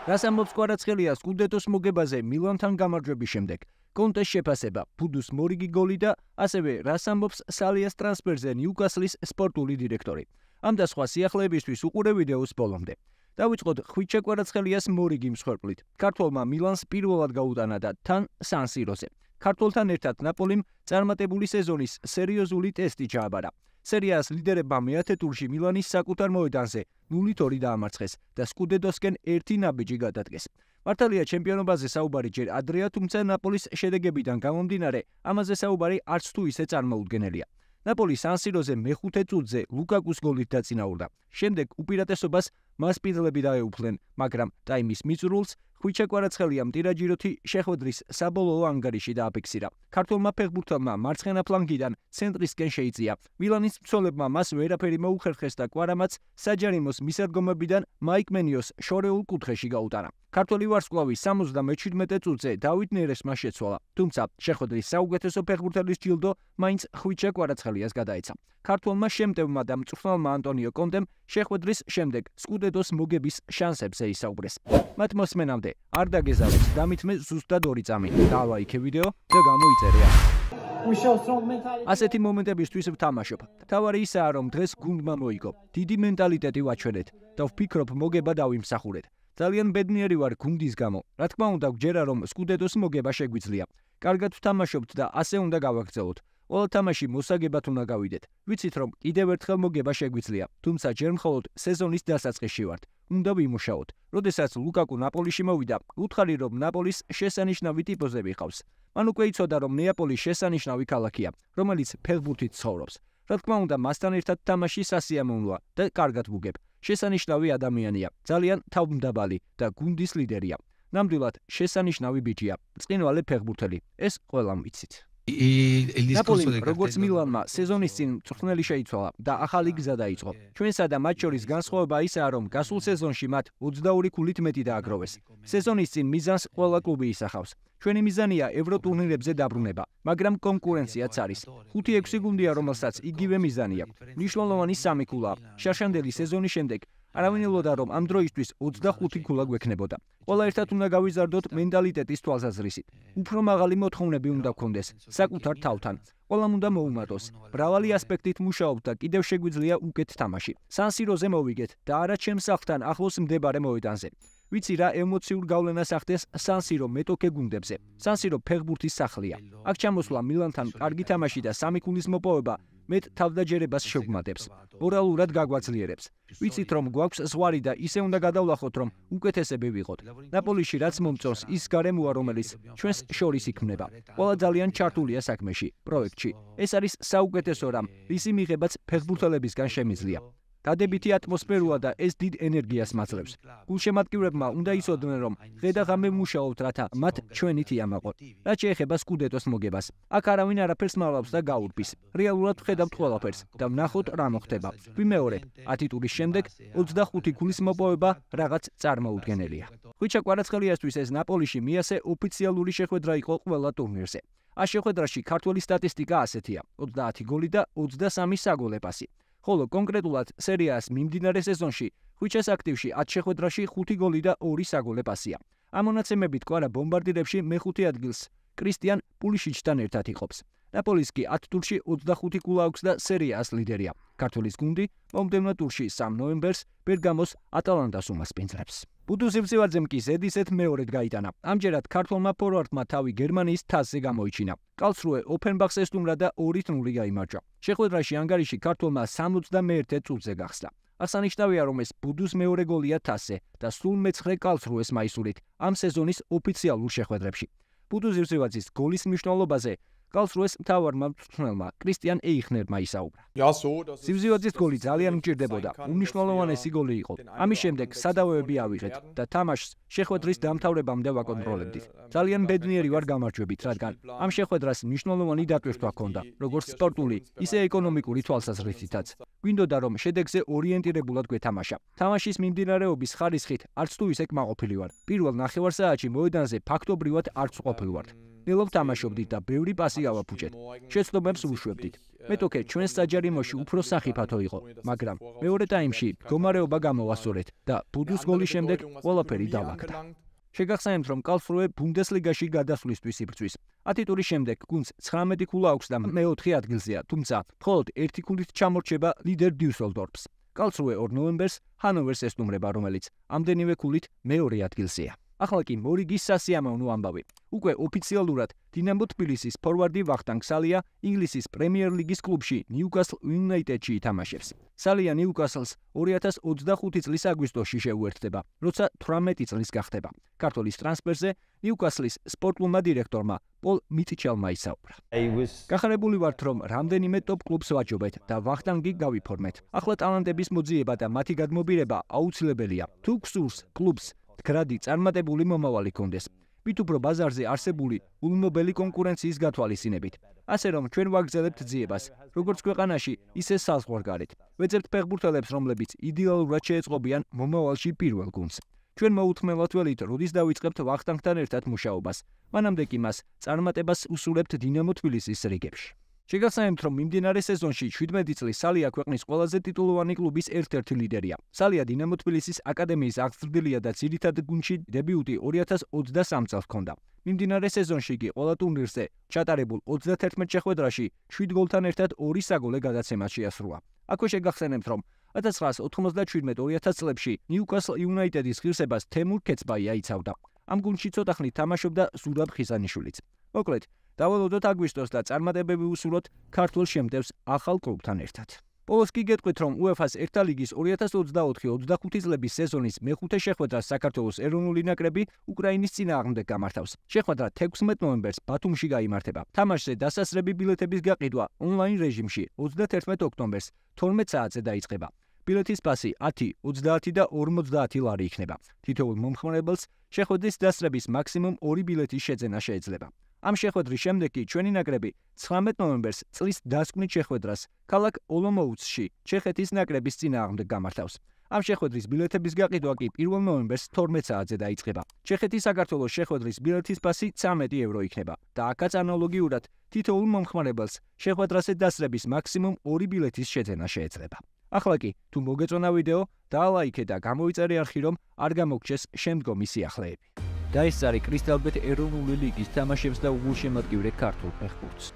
რას ამბობს კვარაცხელია სკუდეტოს მოგებაზე მილანთან გამარჯვების შემდეგ? კონტეს შეფასება, ბუდუს მორიგი გოლი და ასევე რას ამბობს სალიას ტრანსფერზე ნიუკასლის სპორტული დირექტორი. ამ და სხვა სიახლეებისთვის უყურე ვიდეოს ბოლომდე. დავიწყოთ ხვიჩა კვარაცხელიას მორიგი მსხვერპლით. ქართველმა მილანს პირველად გაუტანა და თან სან-სიროზე. ქართველთან ერთად ნაპოლიმ წარმატებული სეზონის სერიოზული ტესტი ჩააბარა. სერიას ლიდერებმა მეათე ტურში მილანის საკუთარ მოედანზე 0-2 დაამარცხეს და სკუდეტოსკენ ერთი ნაბიჯი გადადგეს. მართალია ჩემპიონობაზე საუბარი ჯერ ადრეა, თუმცა ნაპოლის შედეგებიდან გამომდინარე, ამაზე საუბარი არც თუ ისე წარმოუდგენელია. ნაპოლი სან-სიროზე მეხუთე წუთზე ლუკაკუს გოლით დაწინაურდა. შემდეგ უპირატესობას მასპინძლები დაეუფლნენ, მაგრამ ტაიმის მიწურულს ხვიჩა კვარაცხელიამ ტირაჯიროთი შეხვედრის საბოლოო ანგარიში დააფიქსირა. ქართველმა ფეხბურთელმა მარცხენა ფლანგიდან ცენტრისკენ შეიწია. მილანის მცველებმა მას ვერაფერი მოუხერხეს და კვარამაც საჯარიმოს მისადგომებიდან მაიკ მენიოს შორეულ კუთხეში გაუტანა. ქართველი ვარსკვლავი 77 წუთზე დავით ნერესმა შეცვალა, თუმცა შეხვედრის საუკეთესო ფეხბურთელის ჯილდო მაინც ხვიჩა კვარაცხელიას გადაეცა. ქართველმა შემტევმა და მწვრთნელმა ანტონიო კონტემ შეხვედრის შემდეგ სკუდეტოს მოგების შანსებზე ისაუბრეს. მათ მოსმენამდე არ დაგეზავეთ, დამითმე ზუსტად 2 წამი. დალაიქე ვიდეო და გამოიწერია. ასეთი მომენტებისთვის ვთამაშობ. თავარი ისაა, რომ დღეს გუნდმა მოიგო. დიდი მენტალიტეტი ვაჩვენეთ და ვფიქრობ მოგება დავიმსახურეთ. ძალიან ბედნიერი ვარ გუნდის გამო. რა თქმა უნდა, გვჯერა რომ სკუდეტოს მოგება შეგვიძლია. კარგად ვთამაშობთ და ასე უნდა გავაგრძელოთ. ყველა თამაში მოსაგებად უნდა გავიდეთ. ვიცით რომ კიდევ ერთხელ მოგება შეგვიძლია, თუმცა ჯერ მხოლოდ სეზონის დასაწყისში ვართ. უნდა ვიმუშაოთ. როდესაც ლუკაკუ ნაპოლიში მოვიდა, უთხარი რომ ნაპოლის შესანიშნავი ტიპოზები ყავს. მან უკვე იცოდა რომ ნეაპოლი შესანიშნავი ქალაქია, რომელიც ფეხბურთით ცხოვრობს. რა თქმა უნდა, მასთან ერთად თამაში სასიამოვნოა და კარგად ვუგებ. შესანიშნავი ადამიანია, ძალიან თავმდაბალი და გუნდის ლიდერია. ნამდვილად შესანიშნავი ბიჭია, წინვალე ფეხბურთელი. ეს ყველამ ვიცით. ნაპოლიმ როგორც მილანმა სეზონის წინ მწვრთნელი შეიცვალა და ახალი გზა დაიწყო. ჩვენსა და მათ შორის განსხვავება ისაა, რომ გასულ სეზონში მათ 22 ქულით მეტი დააგროვეს. სეზონის წინ მიზანს ყველა კლუბი ისახავს. ჩვენი მიზანია ევროტურნირებზე დაბრუნება, მაგრამ კონკურენციაც არის. 5-6 გუნდია, რომელსაც იგივე მიზანი აქვს. მნიშვნელოვანი 3 ქულაა. შარშანდელი სეზონის შემდეგ არავინ ელოდა, რომ ამ დროისთვის 25 ქულა გვექნებოდა. ყველა ერთად უნდა გავიზარდოთ მენტალიტეტის თვალსაზრისით. უფრო მაღალი მოთხოვნები უნდა გქონდეს საკუთარ თავთან. ყველამ უნდა მოუმატოს. მრავალი ასპექტით მუშაობთ და კიდევ შეგვიძლია უკეთ თამაში. სან-სიროზე მოვიგეთ და არა ჩემს სახლთან ახლოს მდებარე მოედანზე. ვიცი რა ემოციურ გავლენას ახდენს სან-სირო მეტოქე გუნდებზე. სან-სირო ფეხბურთის სახლია. აქ ჩამოსვლა მილანთან კარგი თამაში და 3 ქულის მოპოვება მეტ თავდაჯერებას შეგვმატებს. მორალურად გაგვაძლიერებს. ვიცით რომ გვაქვს ზღვარი და ისე უნდა გადავლახოთ რომ უკეთესები ვიყოთ. ნაპოლიში რაც მომწონს ის გარემოა რომელიც ჩვენს შორის იქმნება. ყველა ძალიან ჩართულია საქმეში, პროექტში. ეს არის საუკეთესო რამ, რისი მიღებაც ფეხბურთელებისგან შემიძლია. დადებითი ატმოსფეროა და ეს დიდ ენერგიას მაძლევს. გულშემატკივრებმა უნდა იცოდნენ რომ ღედა-ღამე ვმუშაობთ რათა მათ ჩვენით იამაყოთ. რაც შეეხება სკუდეტოს მოგებას. აქ არავინ არაფერს მალავს და გაურბის. რეალურად ვხედავთ ყველაფერს და ვნახოთ რა მოხდება. ვიმეორე, 10 ტურის შემდეგ 25 ქულის მოპოვება რაღაც წარმოუდგენელია. ხვიჩა კვარაცხელიასთვის ეს ნაპოლიში მიასე ოფიციალური შეხვედრა იყო ყველა ტურნირზე. ამ შეხვედრაში ქართველი სტატისტიკა ასეთია: 30 გოლი და 23 საგოლე პასი. ხოლო კონკრეტულად სერიას მიმდინარე სეზონში ხვიჩას აქტივში 10 შეხვედრაში 5 გოლი და 2 საგოლე პასია. ამ მონაცემებით კვარა ბომბარდირებში მეხუთე ადგილს კრისტიან პულიშიჩთან ერთად იყოფს. ნაპოლის კი 10 ტურში 25 ქულა აქვს და სერიას ლიდერია. ქართველის გუნდი მომდევნო ტურში 3 ნოემბერს ბერგამოს ატალანტას უმასპინძლებს. ბუდუ სივცივაძემ კი ზედისეთ მეორედ გაიტანა. ამჯერად ქართველმა ფორვარდმა თავი გერმანიის თასზე გამოიჩინა. კალსრუე ოფენბახს ესტუმრა და 2-0 გაიმარჯვა. შეხვედრაში ანგარიში ქართველმა 61 წუთზე გახსნა. აღსანიშნავია, რომ ეს ბუდუს მეორე გოლია თასზე და სულ მეცხრე კალსრუეს მაისურით ამ სეზონის ოფიციალურ შეხვედრებში. ბუდუ სივცივაძის გოლის მნიშვნელობაზე კალსრუეს მთავარმა მწვრთნელმა კრისტიან ეიხნერმა ისაუბრა. სივცივაძის გოლი ძალიან მჭირდებოდა, უმნიშვნელოვანესი გოლი იყო. ამის შემდეგ სადავეები ავიღეთ და თამაშს შეხვედრის დამთავრებამდე ვაკონტროლებდით. ძალიან ბედნიერი ვარ გამარჯვებით, რადგან ამ შეხვედრას მნიშვნელოვანი დატვირთვა ჰქონდა, როგორც სპორტული, ისე ეკონომიკური თვალსაზრისითაც. გვინდოდა რომ შედეგზე ორიენტირებულად გვეთამაშა. თამაშის მიმდინარეობის ხარისხით არც თუ ისე კმაყოფილი ვარ. პირველ ნახევარ საათში მოედანზე ფაქტობრივად არც ყოფილვართ. ნელობ თამაშობდით და ბევრი პასი ავაფუჭეთ. შეცდომებს ვუშვებდით. მეტოქე ჩვენს საჯარიმოში უფრო სახიფათო იყო, მაგრამ მეორე ტაიმში მდგომარეობა გამოვასწორეთ და ბუდუს გოლის შემდეგ ყველაფერი დავაქდა. შეგახსენებთ, რომ კალსრუე ბუნდესლიგაში გადასვლისთვის იბრძვის. 10 ტურის შემდეგ გუნდს 19 ქულა აქვს და მე-4 ადგილზეა, თუმცა მხოლოდ 1 ქულით ჩამორჩება ლიდერ დიუსელდორფს. კალსრუე 2 ნოემბერს ჰანოვერს ესტუმრება, რომელიც ამდენივე ქულით მეორე ადგილზეა. ახლა კი მორიგის სასიამოვნო ამბავი. უკვე ოფიციალურად დინამო თბილისის ფორვარდი ვახტანგ სალია ინგლისის პრემიერ ლიგის კლუბში ნიუკასლ იუნაიტედში ითამაშებს. სალია ნიუკასლს 2025 წლის აგვისტოში შეუერთდება, როცა 18 წლის გახდება. ქართლის ტრანსფერზე ნიუკასლის სპორტულმა დირექტორმა პოლ მიტჩელმა ისაუბრა. გახარებული ვართ, რომ რამდენიმე ტოპ კლუბს ვაჯობეთ და ვახტანგი გავიფორმეთ. ახლა ტალანტების მოძიება და მათი გადმობირება აუცილებელია. თუ გსურს კლუბს გრადი წარმატებული მომავალი კონდეს. მით უფრო ბაზარზე არსებული ულმობელი კონკურენციის გათვალისწინებით. ასე რომ ჩვენ ვაგრძელებთ ძიებას, როგორც ქვეყანაში, ისე საზღვარგარეთ. ვეძებთ ფეხბურთელებს, რომლებიც იდეალურად შეეწყობიან მომავალში პირველ გუნდს. ჩვენ მოუთმელთ ველით, როდის დავიწყებთ ვახტანგთან ერთად მუშაობას. მანამდე კი მას წარმატებას უსურვებთ დინამო თბილისის რიგებში. შეგახსენებთ, რომ მიმდინარე სეზონში 17 წლის სალია ქვეყნის ყველაზე ტიტულოვანი კლუბის ერთ-ერთი ლიდერია. სალია დინამო თბილისის აკადემიის აღზრდილია და ძირითად გუნდში დებიუტი 2023 წელს ჰქონდა. მიმდინარე სეზონში კი ყველა ტურნირზე ჩატარებულ 31 შეხვედრაში 7 გოლთან ერთად 2 საგოლე გადაცემა შეასრულა. აქვე შეგახსენებთ, რომ 1997-2000 წლებში ნიუკასლ იუნაიტედის ღირსებას თემურ ქეცბაია იცავდა. ამ გუნდში ცოტა ხნით თამაშობდა ზურაბ ხიზანიშვილიც. მოკლედ, დავალოდოთ აგვისტოს და წარმატებები უსურვოთ ქართულ შემტევს ახალ კლუბთან ერთად. ბოლოს კი გეტყვით, რომ UEFA-ს ერთა ლიგის 2024-25 წლების სეზონის მეხუთე შეხვედრას საქართველოს ეროვნული ნაკრები უკრაინის წინააღმდეგ გამართავს. შეხვედრა 16 ნოემბერს ბათუმში გაიმართება. თამაშზე დასასრები ბილეთების გაყიდვა ონლაინ რეჟიმში 31 ოქტომბერს 12 საათზე დაიწყება. ბილეთის ფასი 10, 30 და 50 ლარი იქნება. თითოეულ მომხმარებელს შეხვედრის დასრების მაქსიმუმ 2 ბილეთის შეძენა შეიძლება. ამ შეხვედრის შემდეგ კი ჩვენი ნაკრები 19 ნოემბერს წლის დასკვნით შეხვედრას ქალაქ ოლომოუცში ჩეხეთის ნაკრების წინააღმდეგ გამართავს. ამ შეხვედრის ბილეთების გაყიდვა კი 1 ნოემბერს 12 საათზე დაიწყება. ჩეხეთის საქართველოს შეხვედრის ბილეთის ფასი 13 евро იქნება და აქაც ანალოგიურად თითოეულ მომხმარებელს შეხვედრაზე დასრების მაქსიმუმ 2 ბილეთის შეძენა შეეძლება. ახლა კი, თუ მოგეწონა ვიდეო, დაალაიქე და გამოიწერე არხი, რომ არ გამოგჩეს შემდგომი სიახლეები. და ეს არის კრისტალბეტ ეროვნული ლიგის თამაშებს და უგულშემატკივრე ქართულ ფეხბურთს.